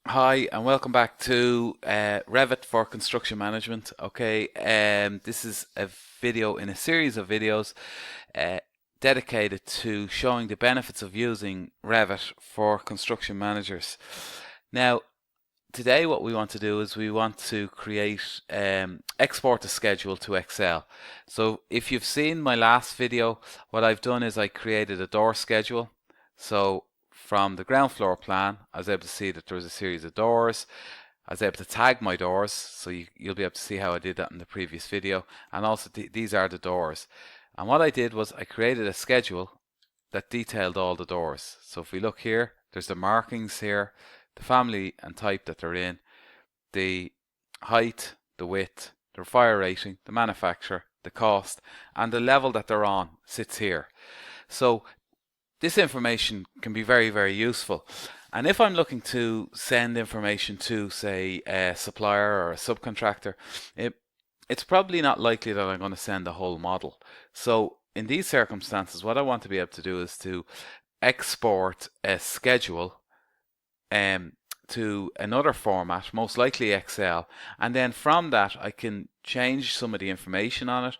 Hi, and welcome back to Revit for Construction Management. Okay, this is a video in a series of videos uh, dedicated to showing the benefits of using Revit for construction managers. Now, today what we want to do is we want to create export a schedule to Excel. So if you've seen my last video, what I've done is I created a door schedule. So from the ground floor plan, I was able to see that there was a series of doors. I was able to tag my doors, so you'll be able to see how I did that in the previous video. And also these are the doors. And what I did was I created a schedule that detailed all the doors. So if we look here, there's the markings here, the family and type that they're in, the height, the width, the fire rating, the manufacturer, the cost, and the level that they're on sits here. So this information can be very, very useful. And if I'm looking to send information to, say, a supplier or a subcontractor, it, it's probably not likely that I'm going to send the whole model. So in these circumstances, what I want to be able to do is to export a schedule um, to another format, most likely Excel, and then from that I can change some of the information on it,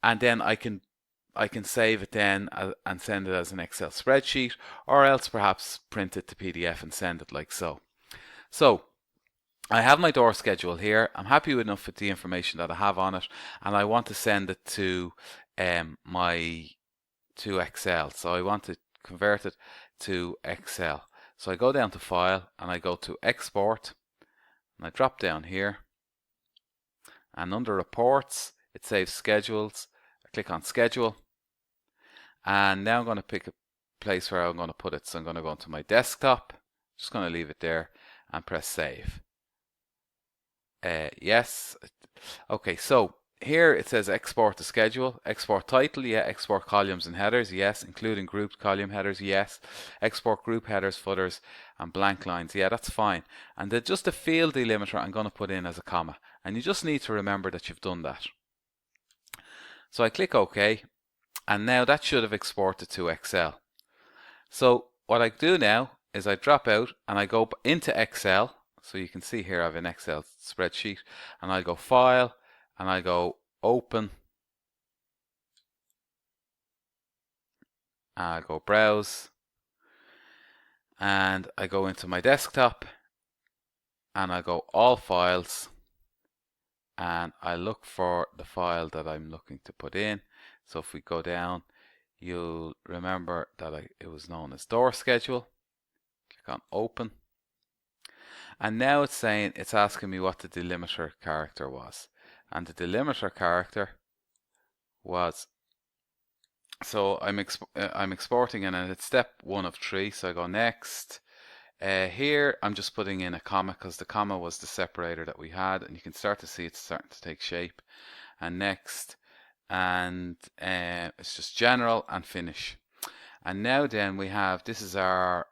and then I can save it then and send it as an Excel spreadsheet, or else perhaps print it to PDF and send it like so. So I have my door schedule here. I'm happy enough with the information that I have on it, and I want to send it to my to Excel. So I want to convert it to Excel. So I go down to File and I go to Export, and I drop down here, and under Reports it saves Schedules. I click on Schedule, and now I'm going to pick a place where I'm going to put it. So I'm going to go into my desktop, just going to leave it there and press Save. Yes. Okay, so here it says export the schedule, export title, yeah, export columns and headers, yes, including grouped column headers, yes, export group headers, footers, and blank lines, yeah, that's fine. And just the field delimiter I'm going to put in as a comma, and you just need to remember that you've done that. So I click OK, and now that should have exported to Excel. So what I do now is I drop out and I go into Excel. So you can see here I have an Excel spreadsheet, and I go File and I go Open, and I go Browse, and I go into my desktop and I go All Files, and I look for the file that I'm looking to put in. So if we go down, you'll remember that it was known as Door Schedule. Click on Open, and now it's asking me what the delimiter character was, and the delimiter character was, so I'm exporting and it's step 1 of 3. So I go next. Here I'm just putting in a comma because the comma was the separator that we had, and you can start to see it's starting to take shape. And next, and it's just general and finish. And now then we have, this is our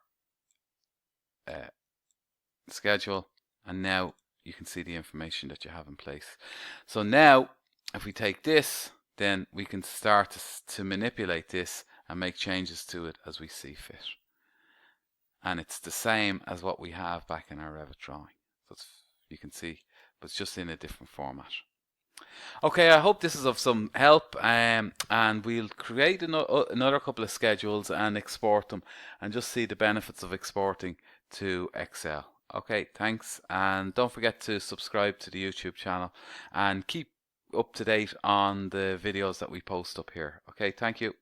schedule, and now you can see the information that you have in place. So now if we take this, then we can start to manipulate this and make changes to it as we see fit. And it's the same as what we have back in our Revit drawing. So you can see, but it's just in a different format. Okay, I hope this is of some help, and we'll create another couple of schedules and export them, and just see the benefits of exporting to Excel. Okay, thanks, and don't forget to subscribe to the YouTube channel and keep up to date on the videos that we post up here. Okay, thank you.